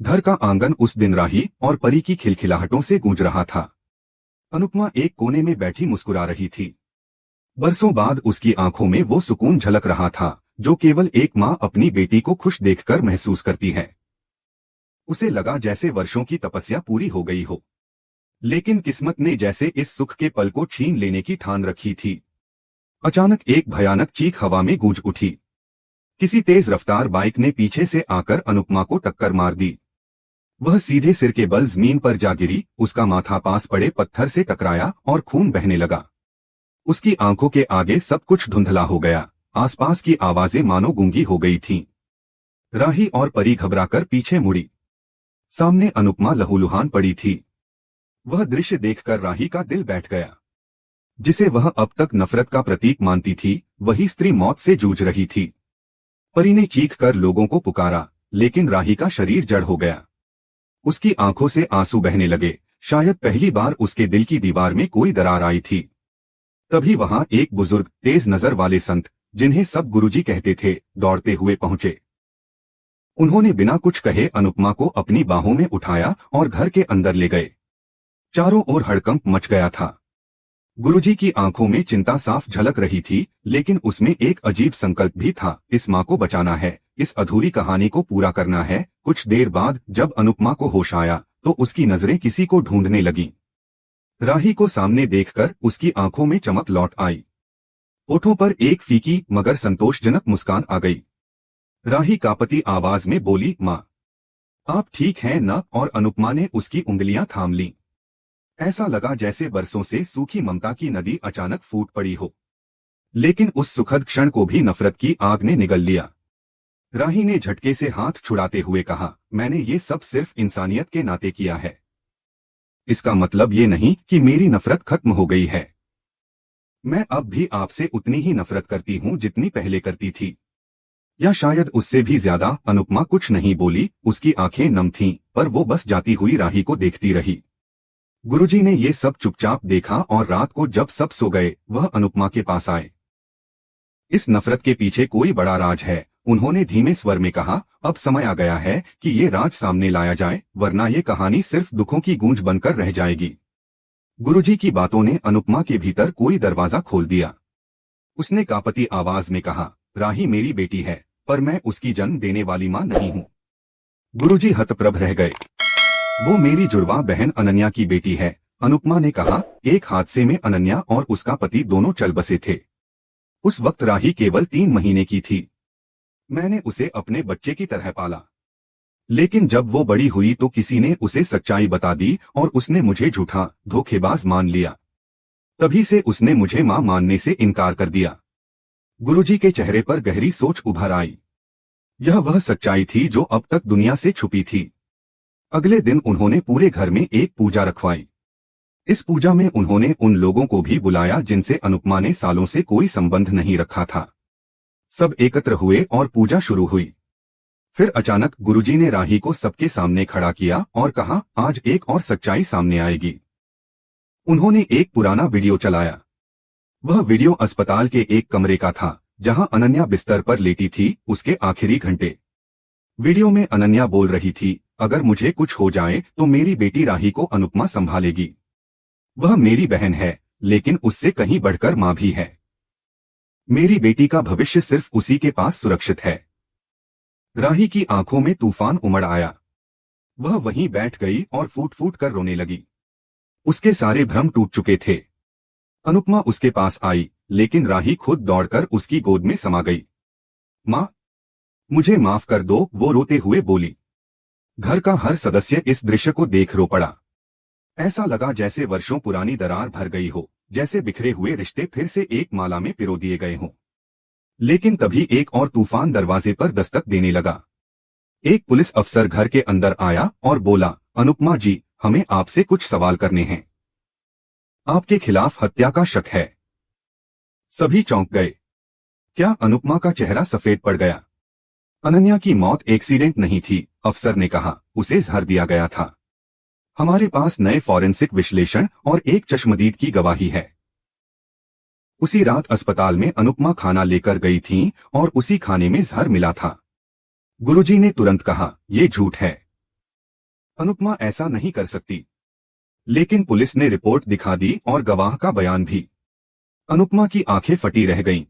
घर का आंगन उस दिन राही और परी की खिलखिलाहटों से गूंज रहा था। अनुपमा एक कोने में बैठी मुस्कुरा रही थी। बरसों बाद उसकी आंखों में वो सुकून झलक रहा था जो केवल एक माँ अपनी बेटी को खुश देखकर महसूस करती है। उसे लगा जैसे वर्षों की तपस्या पूरी हो गई हो, लेकिन किस्मत ने जैसे इस सुख के पल को छीन लेने की ठान रखी थी। अचानक एक भयानक चीख हवा में गूंज उठी। किसी तेज रफ्तार बाइक ने पीछे से आकर अनुपमा को टक्कर मार दी। वह सीधे सिर के बल जमीन पर जा गिरी, उसका माथा पास पड़े पत्थर से टकराया और खून बहने लगा। उसकी आंखों के आगे सब कुछ धुंधला हो गया, आसपास की आवाजें मानो गूंगी हो गई थीं। राही और परी घबराकर पीछे मुड़ी। सामने अनुपमा लहूलुहान पड़ी थी। वह दृश्य देखकर राही का दिल बैठ गया। जिसे वह अब तक नफरत का प्रतीक मानती थी, वही स्त्री मौत से जूझ रही थी। परी ने चीख कर लोगों को पुकारा, लेकिन राही का शरीर जड़ हो गया। उसकी आंखों से आंसू बहने लगे। शायद पहली बार उसके दिल की दीवार में कोई दरार आई थी। तभी वहां एक बुजुर्ग, तेज नजर वाले संत, जिन्हें सब गुरुजी कहते थे, दौड़ते हुए पहुंचे। उन्होंने बिना कुछ कहे अनुपमा को अपनी बाहों में उठाया और घर के अंदर ले गए। चारों ओर हड़कंप मच गया था। गुरुजी की आंखों में चिंता साफ झलक रही थी, लेकिन उसमें एक अजीब संकल्प भी था, इस माँ को बचाना है, इस अधूरी कहानी को पूरा करना है। कुछ देर बाद जब अनुपमा को होश आया तो उसकी नजरें किसी को ढूंढने लगीं। राही को सामने देखकर उसकी आंखों में चमक लौट आई। होठों पर एक फीकी मगर संतोषजनक मुस्कान आ गई। राही कांपती आवाज में बोली, माँ, आप ठीक हैं न? और अनुपमा ने उसकी उंगलियां थाम लीं। ऐसा लगा जैसे बरसों से सूखी ममता की नदी अचानक फूट पड़ी हो। लेकिन उस सुखद क्षण को भी नफरत की आग ने निगल लिया। राही ने झटके से हाथ छुड़ाते हुए कहा, मैंने ये सब सिर्फ इंसानियत के नाते किया है। इसका मतलब ये नहीं कि मेरी नफरत खत्म हो गई है। मैं अब भी आपसे उतनी ही नफरत करती हूँ जितनी पहले करती थी, या शायद उससे भी ज्यादा। अनुपमा कुछ नहीं बोली, उसकी आंखें नम थीं, पर वो बस जाती हुई राही को देखती रही। गुरुजी ने ये सब चुपचाप देखा और रात को जब सब सो गए, वह अनुपमा के पास आए। इस नफरत के पीछे कोई बड़ा राज है, उन्होंने धीमे स्वर में कहा। अब समय आ गया है कि ये राज सामने लाया जाए, वरना ये कहानी सिर्फ दुखों की गूंज बनकर रह जाएगी। गुरुजी की बातों ने अनुपमा के भीतर कोई दरवाजा खोल दिया। उसने कांपती आवाज में कहा, राही मेरी बेटी है, पर मैं उसकी जन्म देने वाली मां नहीं हूँ। गुरुजी हतप्रभ रह गए। वो मेरी जुड़वा बहन अनन्या की बेटी है, अनुपमा ने कहा। एक हादसे में अनन्या और उसका पति दोनों चल बसे थे। उस वक्त राही केवल 3 महीने की थी। मैंने उसे अपने बच्चे की तरह पाला, लेकिन जब वो बड़ी हुई तो किसी ने उसे सच्चाई बता दी और उसने मुझे झूठा, धोखेबाज मान लिया। तभी से उसने मुझे मां मानने से इनकार कर दिया। गुरुजी के चेहरे पर गहरी सोच उभर आई। यह वह सच्चाई थी जो अब तक दुनिया से छुपी थी। अगले दिन उन्होंने पूरे घर में एक पूजा रखवाई। इस पूजा में उन्होंने उन लोगों को भी बुलाया जिनसे अनुपमा ने सालों से कोई संबंध नहीं रखा था। सब एकत्र हुए और पूजा शुरू हुई। फिर अचानक गुरुजी ने राही को सबके सामने खड़ा किया और कहा, आज एक और सच्चाई सामने आएगी। उन्होंने एक पुराना वीडियो चलाया। वह वीडियो अस्पताल के एक कमरे का था, जहां अनन्या बिस्तर पर लेटी थी, उसके आखिरी घंटे। वीडियो में अनन्या बोल रही थी, अगर मुझे कुछ हो जाए तो मेरी बेटी राही को अनुपमा संभालेगी। वह मेरी बहन है, लेकिन उससे कहीं बढ़कर मां भी है। मेरी बेटी का भविष्य सिर्फ उसी के पास सुरक्षित है। राही की आंखों में तूफान उमड़ आया। वह वहीं बैठ गई और फूट फूट कर रोने लगी। उसके सारे भ्रम टूट चुके थे। अनुपमा उसके पास आई, लेकिन राही खुद दौड़कर उसकी गोद में समा गई। माँ, मुझे माफ कर दो, वो रोते हुए बोली। घर का हर सदस्य इस दृश्य को देख रो पड़ा। ऐसा लगा जैसे वर्षों पुरानी दरार भर गई हो, जैसे बिखरे हुए रिश्ते फिर से एक माला में पिरो दिए गए हों। लेकिन तभी एक और तूफान दरवाजे पर दस्तक देने लगा। एक पुलिस अफसर घर के अंदर आया और बोला, अनुपमा जी, हमें आपसे कुछ सवाल करने हैं। आपके खिलाफ हत्या का शक है। सभी चौंक गए। क्या अनुपमा का चेहरा सफेद पड़ गया? अनन्या की मौत एक्सीडेंट नहीं थी, अफसर ने कहा, उसे जहर दिया गया था। हमारे पास नए फॉरेंसिक विश्लेषण और एक चश्मदीद की गवाही है। उसी रात अस्पताल में अनुपमा खाना लेकर गई थीं और उसी खाने में जहर मिला था। गुरुजी ने तुरंत कहा, ये झूठ है। अनुपमा ऐसा नहीं कर सकती। लेकिन पुलिस ने रिपोर्ट दिखा दी और गवाह का बयान भी। अनुपमा की आंखें फटी रह गईं।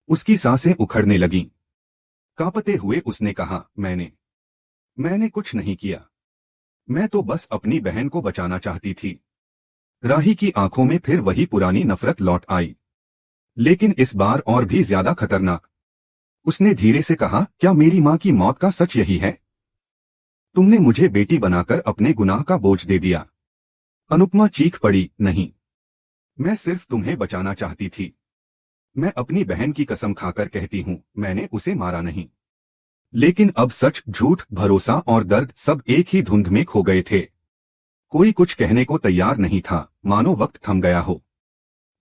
उसकी सांसें उखड़ने लगीं। कांपते हुए उसने कहा, मैंने कुछ नहीं किया। मैं तो बस अपनी बहन को बचाना चाहती थी। राही की आंखों में फिर वही पुरानी नफरत लौट आई, लेकिन इस बार और भी ज्यादा खतरनाक। उसने धीरे से कहा, क्या मेरी मां की मौत का सच यही है? तुमने मुझे बेटी बनाकर अपने गुनाह का बोझ दे दिया। अनुपमा चीख पड़ी, नहीं, मैं सिर्फ तुम्हें बचाना चाहती थी। मैं अपनी बहन की कसम खाकर कहती हूं, मैंने उसे मारा नहीं। लेकिन अब सच, झूठ, भरोसा और दर्द सब एक ही धुंध में खो गए थे। कोई कुछ कहने को तैयार नहीं था, मानो वक्त थम गया हो।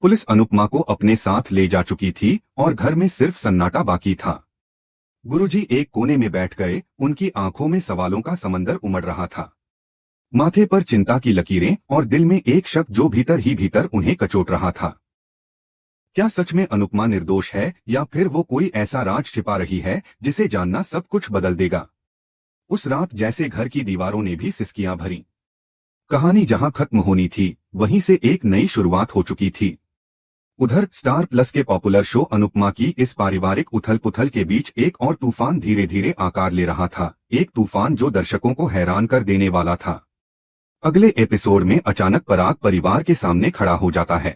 पुलिस अनुपमा को अपने साथ ले जा चुकी थी और घर में सिर्फ सन्नाटा बाकी था। गुरुजी एक कोने में बैठ गए, उनकी आंखों में सवालों का समंदर उमड़ रहा था। माथे पर चिंता की लकीरें और दिल में एक शक जो भीतर ही भीतर उन्हें कचोट रहा था। क्या सच में अनुपमा निर्दोष है, या फिर वो कोई ऐसा राज छिपा रही है जिसे जानना सब कुछ बदल देगा? उस रात जैसे घर की दीवारों ने भी सिसकियां भरी। कहानी जहां खत्म होनी थी, वहीं से एक नई शुरुआत हो चुकी थी। उधर स्टार प्लस के पॉपुलर शो अनुपमा की इस पारिवारिक उथल पुथल के बीच एक और तूफान धीरे धीरे आकार ले रहा था। एक तूफान जो दर्शकों को हैरान कर देने वाला था। अगले एपिसोड में अचानक पराग परिवार के सामने खड़ा हो जाता है।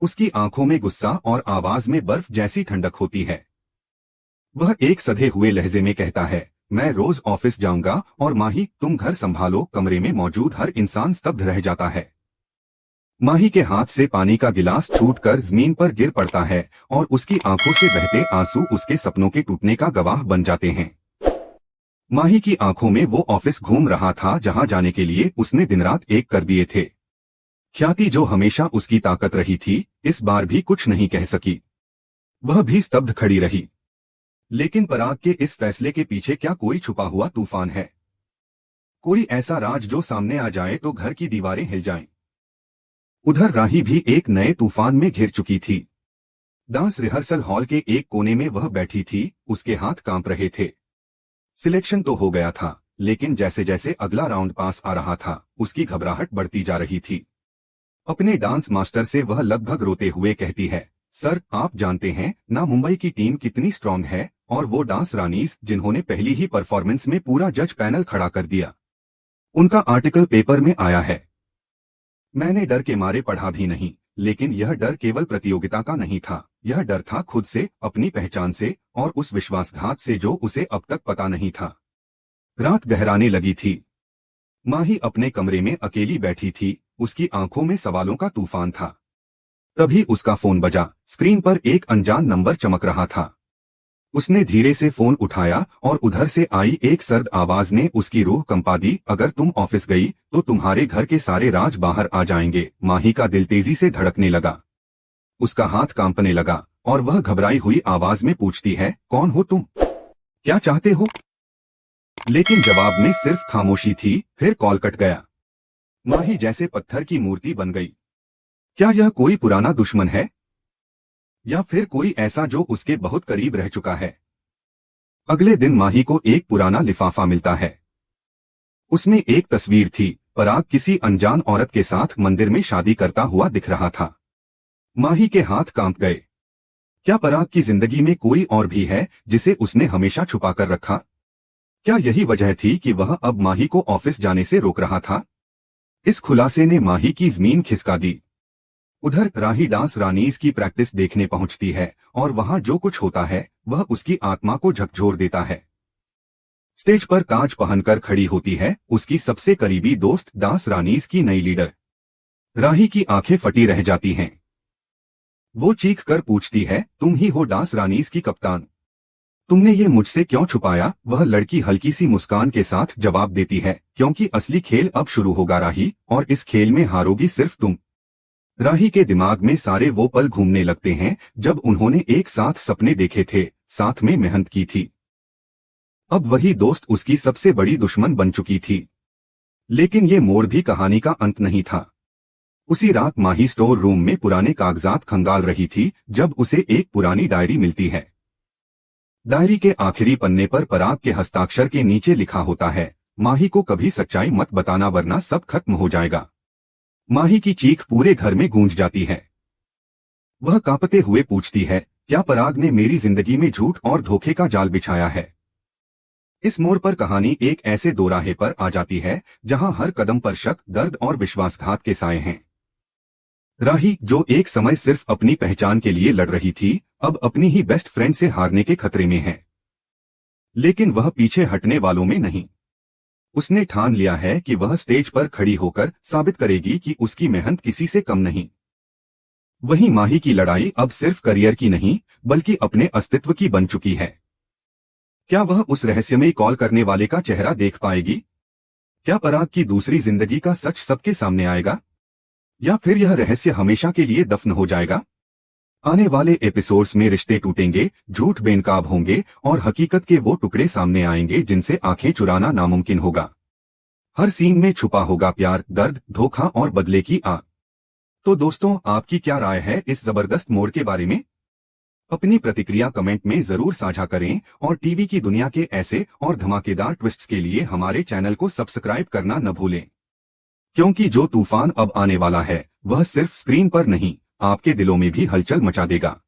उसकी आंखों में गुस्सा और आवाज में बर्फ जैसी ठंडक होती है। वह एक सधे हुए लहजे में कहता है, मैं रोज ऑफिस जाऊंगा और माही तुम घर संभालो। कमरे में मौजूद हर इंसान स्तब्ध रह जाता है। माही के हाथ से पानी का गिलास छूटकर जमीन पर गिर पड़ता है और उसकी आंखों से बहते आंसू उसके सपनों के टूटने का गवाह बन जाते हैं। माही की आंखों में वो ऑफिस घूम रहा था जहां जाने के लिए उसने दिन रात एक कर दिए थे। ख्याति जो हमेशा उसकी ताकत रही थी, इस बार भी कुछ नहीं कह सकी। वह भी स्तब्ध खड़ी रही। लेकिन पराग के इस फैसले के पीछे क्या कोई छुपा हुआ तूफान है? कोई ऐसा राज जो सामने आ जाए तो घर की दीवारें हिल जाएं। उधर राही भी एक नए तूफान में घिर चुकी थी। डांस रिहर्सल हॉल के एक कोने में वह बैठी थी, उसके हाथ कांप रहे थे। सिलेक्शन तो हो गया था, लेकिन जैसे जैसे अगला राउंड पास आ रहा था, उसकी घबराहट बढ़ती जा रही थी। अपने डांस मास्टर से वह लगभग रोते हुए कहती है, सर आप जानते हैं ना मुंबई की टीम कितनी स्ट्रांग है, और वो डांस रानीज जिन्होंने पहली ही परफॉर्मेंस में पूरा जज पैनल खड़ा कर दिया। उनका आर्टिकल पेपर में आया है। मैंने डर के मारे पढ़ा भी नहीं, लेकिन यह डर केवल प्रतियोगिता का नहीं था। यह डर था खुद से, अपनी पहचान से और उस विश्वासघात से जो उसे अब तक पता नहीं था। रात गहराने लगी थी। माही अपने कमरे में अकेली बैठी थी, उसकी आंखों में सवालों का तूफान था। तभी उसका फोन बजा। स्क्रीन पर एक अनजान नंबर चमक रहा था। उसने धीरे से फोन उठाया और उधर से आई एक सर्द आवाज ने उसकी रूह कंपा दी, अगर तुम ऑफिस गई तो तुम्हारे घर के सारे राज बाहर आ जाएंगे। माही का दिल तेजी से धड़कने लगा, उसका हाथ कांपने लगा और वह घबराई हुई आवाज में पूछती है, कौन हो तुम? क्या चाहते हो? लेकिन जवाब में सिर्फ खामोशी थी। फिर कॉल कट गया। माही जैसे पत्थर की मूर्ति बन गई। क्या यह कोई पुराना दुश्मन है, या फिर कोई ऐसा जो उसके बहुत करीब रह चुका है? अगले दिन माही को एक पुराना लिफाफा मिलता है। उसमें एक तस्वीर थी। पराग किसी अनजान औरत के साथ मंदिर में शादी करता हुआ दिख रहा था। माही के हाथ कांप गए। क्या पराग की जिंदगी में कोई और भी है जिसे उसने हमेशा छुपा कर रखा? क्या यही वजह थी कि वह अब माही को ऑफिस जाने से रोक रहा था? इस खुलासे ने माही की जमीन खिसका दी। उधर राही डांस रानीज की प्रैक्टिस देखने पहुंचती है और वहां जो कुछ होता है वह उसकी आत्मा को झकझोर देता है। स्टेज पर ताज पहनकर खड़ी होती है उसकी सबसे करीबी दोस्त, डांस रानीज की नई लीडर। राही की आंखें फटी रह जाती हैं। वो चीख कर पूछती है, तुम ही हो डांस रानीज की कप्तान? तुमने ये मुझसे क्यों छुपाया? वह लड़की हल्की सी मुस्कान के साथ जवाब देती है, क्योंकि असली खेल अब शुरू होगा राही, और इस खेल में हारोगी सिर्फ तुम। राही के दिमाग में सारे वो पल घूमने लगते हैं जब उन्होंने एक साथ सपने देखे थे, साथ में मेहनत की थी। अब वही दोस्त उसकी सबसे बड़ी दुश्मन बन चुकी थी। लेकिन ये मोड़ भी कहानी का अंत नहीं था। उसी रात माही स्टोर रूम में पुराने कागजात खंगाल रही थी जब उसे एक पुरानी डायरी मिलती है। डायरी के आखिरी पन्ने पर पराग के हस्ताक्षर के नीचे लिखा होता है, माही को कभी सच्चाई मत बताना वरना सब खत्म हो जाएगा। माही की चीख पूरे घर में गूंज जाती है। वह कांपते हुए पूछती है, क्या पराग ने मेरी जिंदगी में झूठ और धोखे का जाल बिछाया है? इस मोड़ पर कहानी एक ऐसे दोराहे पर आ जाती है जहां हर कदम पर शक, दर्द और विश्वासघात के साए हैं। राही, जो एक समय सिर्फ अपनी पहचान के लिए लड़ रही थी, अब अपनी ही बेस्ट फ्रेंड से हारने के खतरे में है। लेकिन वह पीछे हटने वालों में नहीं। उसने ठान लिया है कि वह स्टेज पर खड़ी होकर साबित करेगी कि उसकी मेहनत किसी से कम नहीं। वहीं माही की लड़ाई अब सिर्फ करियर की नहीं, बल्कि अपने अस्तित्व की बन चुकी है। क्या वह उस रहस्यमयी कॉल करने वाले का चेहरा देख पाएगी? क्या पराग की दूसरी जिंदगी का सच सबके सामने आएगा? या फिर यह रहस्य हमेशा के लिए दफन हो जाएगा? आने वाले एपिसोड्स में रिश्ते टूटेंगे, झूठ बेनकाब होंगे और हकीकत के वो टुकड़े सामने आएंगे जिनसे आंखें चुराना नामुमकिन होगा। हर सीन में छुपा होगा प्यार, दर्द, धोखा और बदले की आग। तो दोस्तों, आपकी क्या राय है इस जबरदस्त मोड़ के बारे में? अपनी प्रतिक्रिया कमेंट में जरूर साझा करें और टीवी की दुनिया के ऐसे और धमाकेदार ट्विस्ट्स के लिए हमारे चैनल को सब्सक्राइब करना न भूलें। क्योंकि जो तूफान अब आने वाला है, वह सिर्फ स्क्रीन पर नहीं, आपके दिलों में भी हलचल मचा देगा।